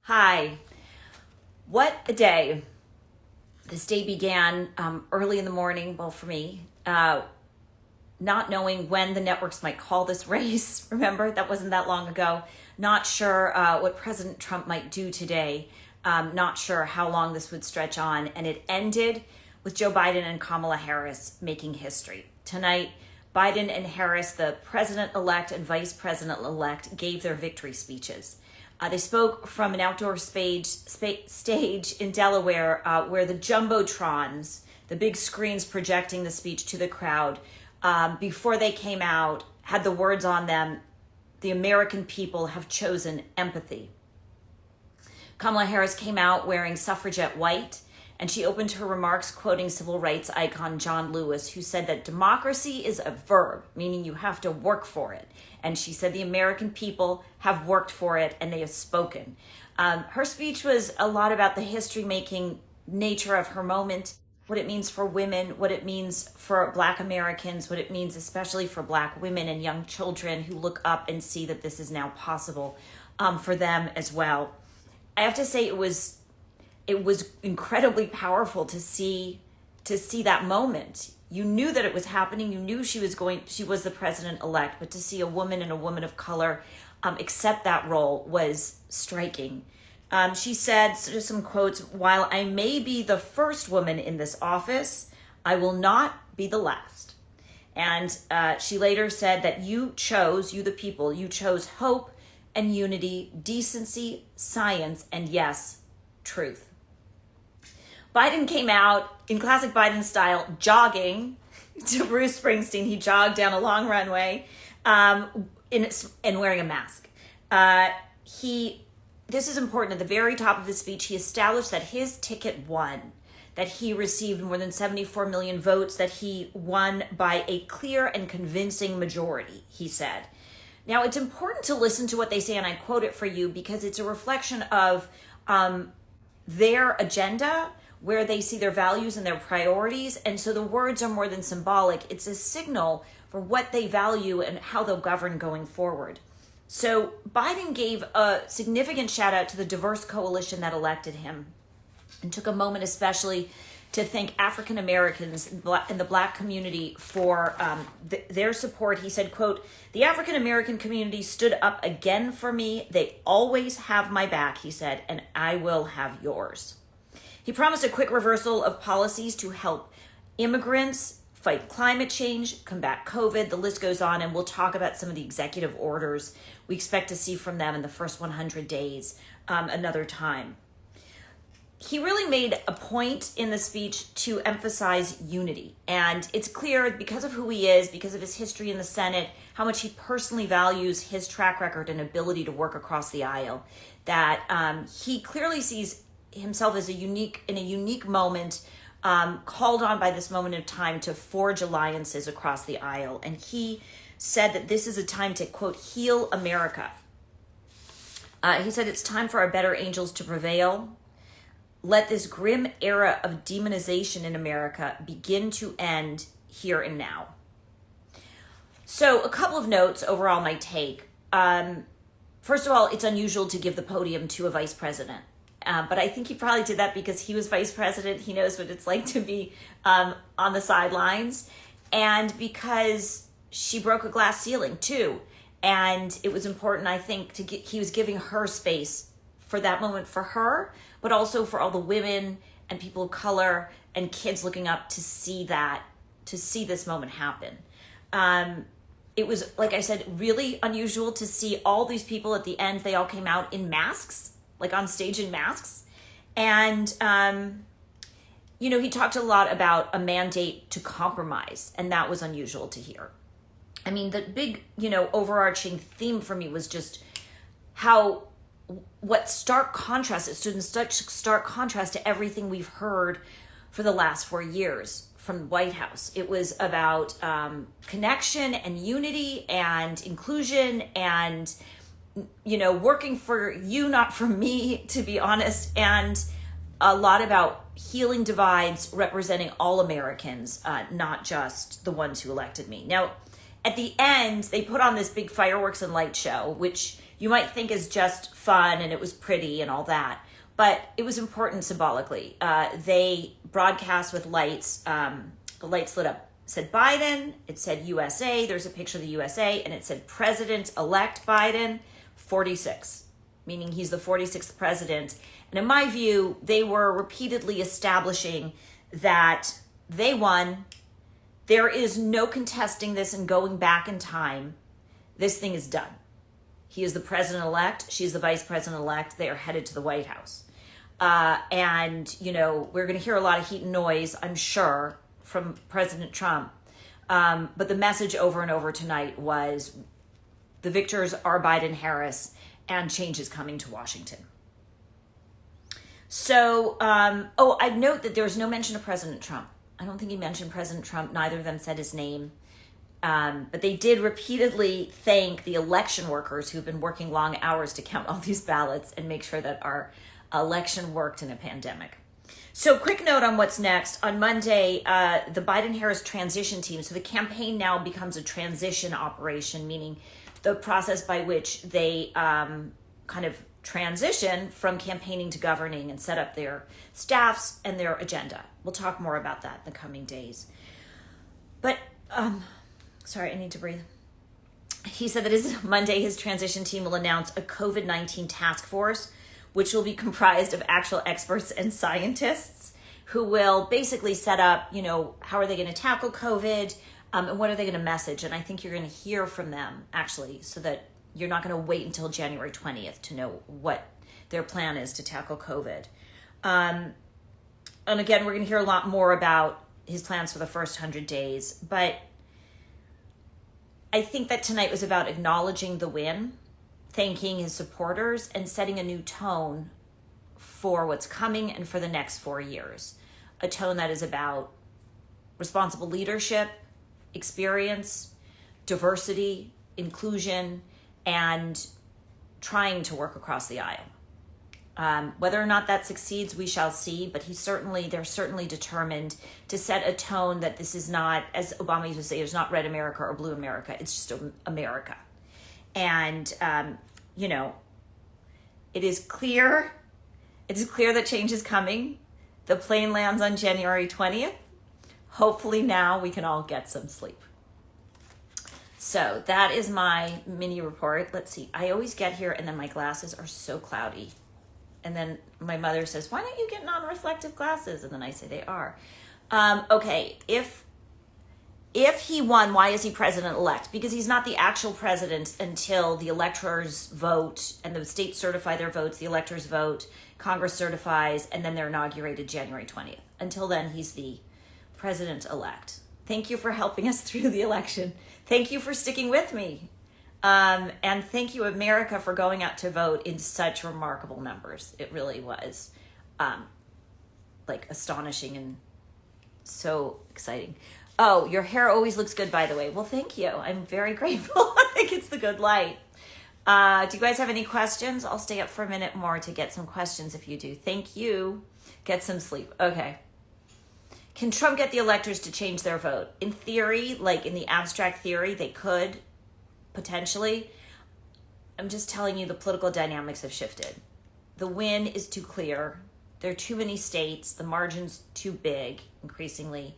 Hi. What a day. This day began early in the morning, well, for me, not knowing when the networks might call this race. Remember, that wasn't that long ago. Not sure what President Trump might do today. Not sure how long this would stretch on. And it ended with Joe Biden and Kamala Harris making history. Tonight, Biden and Harris, the president-elect and vice president-elect, gave their victory speeches. They spoke from an outdoor stage in Delaware where the jumbotrons, the big screens projecting the speech to the crowd, before they came out, had the words on them, "The American people have chosen empathy." Kamala Harris came out wearing suffragette white, and she opened her remarks quoting civil rights icon John Lewis, who said that democracy is a verb, meaning you have to work for it. And she said the American people have worked for it and they have spoken. Her speech was a lot about the history-making nature of her moment, what it means for women, what it means for Black Americans, what it means especially for Black women and young children who look up and see that this is now possible for them as well. I have to say it was incredibly powerful to see that moment. You knew that it was happening. You knew she was the president-elect, but to see a woman and a woman of color accept that role was striking. She said, just some quotes, "While I may be the first woman in this office, I will not be the last." And she later said that you the people, you chose hope and unity, decency, science, and yes, truth. Biden came out in classic Biden style, jogging to Bruce Springsteen. He jogged down a long runway and wearing a mask. This is important. At the very top of his speech, he established that his ticket won, that he received more than 74 million votes, that he won by a clear and convincing majority, he said. Now, it's important to listen to what they say, and I quote it for you because it's a reflection of their agenda, where they see their values and their priorities. And so the words are more than symbolic. It's a signal for what they value and how they'll govern going forward. So Biden gave a significant shout out to the diverse coalition that elected him and took a moment especially to thank African Americans and the Black community for their support. He said, quote, "The African American community stood up again for me. They always have my back," he said, "and I will have yours." He promised a quick reversal of policies to help immigrants fight climate change, combat COVID. The list goes on, and we'll talk about some of the executive orders we expect to see from them in the first 100 days another time. He really made a point in the speech to emphasize unity. And it's clear because of who he is, because of his history in the Senate, how much he personally values his track record and ability to work across the aisle, that he clearly sees himself as in a unique moment, called on by this moment of time to forge alliances across the aisle. And he said that this is a time to, quote, heal America. He said it's time for our better angels to prevail. Let this grim era of demonization in America begin to end here and now. So a couple of notes overall my take. First of all, it's unusual to give the podium to a vice president. But I think he probably did that because he was vice president. He knows what it's like to be on the sidelines. And because she broke a glass ceiling too. And it was important, I think, he was giving her space for that moment for her, but also for all the women and people of color and kids looking up to see this moment happen. It was, like I said, really unusual to see all these people at the end. They all came out in masks, like on stage in masks. And, he talked a lot about a mandate to compromise, and that was unusual to hear. I mean, the big, overarching theme for me was just what stark contrast, it stood in such stark contrast to everything we've heard for the last 4 years from the White House. It was about connection and unity and inclusion and, working for you, not for me, to be honest, and a lot about healing divides, representing all Americans, not just the ones who elected me. Now, at the end, they put on this big fireworks and light show, which you might think is just fun and it was pretty and all that. But it was important symbolically. They broadcast with lights. The lights lit up. It said Biden. It said USA. There's a picture of the USA. And it said President-elect Biden, 46, meaning he's the 46th president. And in my view, they were repeatedly establishing that they won. There is no contesting this and going back in time. This thing is done. He is the president-elect. She's the vice president-elect. They are headed to the White House. And, you know, we're going to hear a lot of heat and noise, I'm sure, from President Trump. But the message over and over tonight was the victors are Biden, Harris, and change is coming to Washington. So, I'd note that there was no mention of President Trump. I don't think he mentioned President Trump. Neither of them said his name. But they did repeatedly thank the election workers who've been working long hours to count all these ballots and make sure that our election worked in a pandemic. So quick note on what's next. On Monday, the Biden-Harris transition team, so the campaign now becomes a transition operation, meaning the process by which they kind of transition from campaigning to governing and set up their staffs and their agenda. We'll talk more about that in the coming days. But, sorry, I need to breathe. He said that Monday, his transition team will announce a COVID-19 task force, which will be comprised of actual experts and scientists who will basically set up, you know, how are they going to tackle COVID and what are they going to message? And I think you're going to hear from them, actually, so that you're not going to wait until January 20th to know what their plan is to tackle COVID. And again, we're going to hear a lot more about his plans for the first 100 days. But I think that tonight was about acknowledging the win, thanking his supporters, and setting a new tone for what's coming and for the next 4 years. A tone that is about responsible leadership, experience, diversity, inclusion, and trying to work across the aisle. Whether or not that succeeds, we shall see, but they're certainly determined to set a tone that this is not, as Obama used to say, it's not red America or blue America, it's just America. And, you know, it is clear that change is coming. The plane lands on January 20th. Hopefully now we can all get some sleep. So that is my mini report. Let's see. I always get here and then my glasses are so cloudy. And then my mother says, why don't you get non-reflective glasses? And then I say they are. Okay, if he won, why is he president-elect? Because he's not the actual president until the electors vote and the states certify their votes, the electors vote, Congress certifies, and then they're inaugurated January 20th. Until then, he's the president-elect. Thank you for helping us through the election. Thank you for sticking with me. And thank you, America, for going out to vote in such remarkable numbers. It really was like astonishing and so exciting. Oh, your hair always looks good, by the way. Well, thank you. I'm very grateful. I think it's the good light. Do you guys have any questions? I'll stay up for a minute more to get some questions if you do. Thank you. Get some sleep. Okay. Can Trump get the electors to change their vote? In theory, like in the abstract theory, they could, potentially. I'm just telling you the political dynamics have shifted. The win is too clear. There are too many states. The margin's too big, increasingly.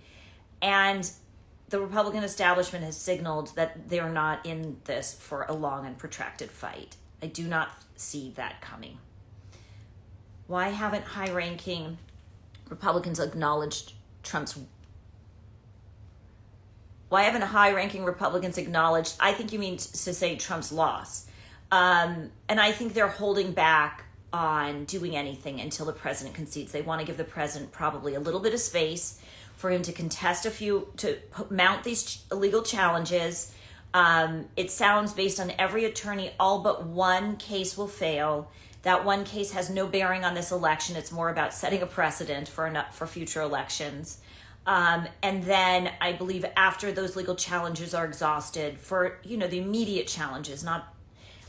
And the Republican establishment has signaled that they're not in this for a long and protracted fight. I do not see that coming. Why haven't high-ranking Republicans acknowledged Trump's... Why haven't high-ranking Republicans acknowledged... I think you mean to say Trump's loss. And I think they're holding back on doing anything until the president concedes. They want to give the president probably a little bit of space for him to contest to mount these legal challenges. It sounds, based on every attorney, all but one case will fail. That one case has no bearing on this election. It's more about setting a precedent for future elections. And then I believe after those legal challenges are exhausted, for the immediate challenges,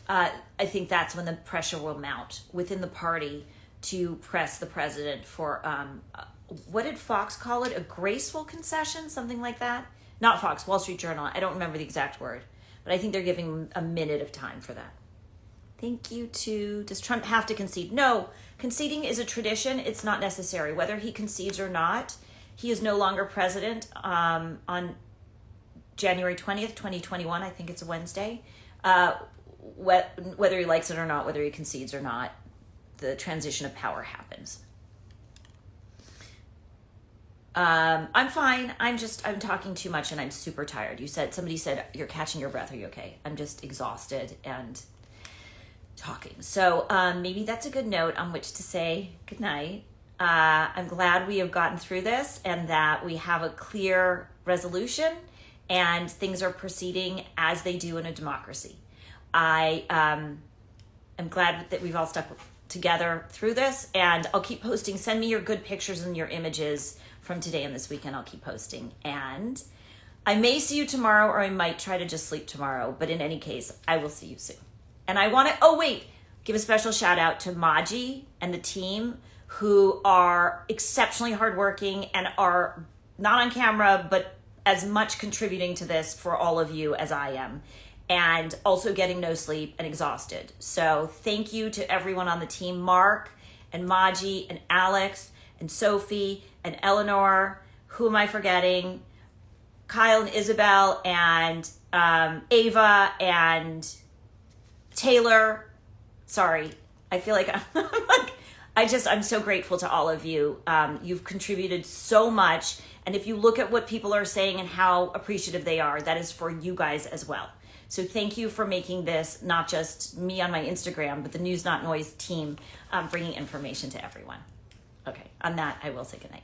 I think that's when the pressure will mount within the party to press the president for what did Fox call it? A graceful concession, something like that. not Fox, Wall Street Journal. I don't remember the exact word, but I think they're giving a minute of time for that. Thank you to, does Trump have to concede? No, conceding is a tradition. It's not necessary. Whether he concedes or not, he is no longer president on January 20th, 2021. I think it's a Wednesday. Whether he likes it or not, whether he concedes or not, the transition of power happens. I'm fine. I'm talking too much and I'm super tired. Somebody said, you're catching your breath. Are you okay? I'm just exhausted and talking. So maybe that's a good note on which to say good night. I'm glad we have gotten through this and that we have a clear resolution and things are proceeding as they do in a democracy. I am glad that we've all stuck together through this, and I'll keep posting. Send me your good pictures and your images from today and this weekend. I'll keep posting. And I may see you tomorrow, or I might try to just sleep tomorrow. But in any case, I will see you soon. And I want to, give a special shout out to Maji and the team who are exceptionally hardworking and are not on camera, but as much contributing to this for all of you as I am. And also getting no sleep and exhausted. So thank you to everyone on the team, Mark and Maji and Alex and Sophie and Eleanor. Who am I forgetting? Kyle and Isabel and Ava and Taylor. Sorry, I feel like I'm so grateful to all of you. You've contributed so much. And if you look at what people are saying and how appreciative they are, that is for you guys as well. So thank you for making this not just me on my Instagram, but the News Not Noise team bringing information to everyone. Okay, on that, I will say goodnight.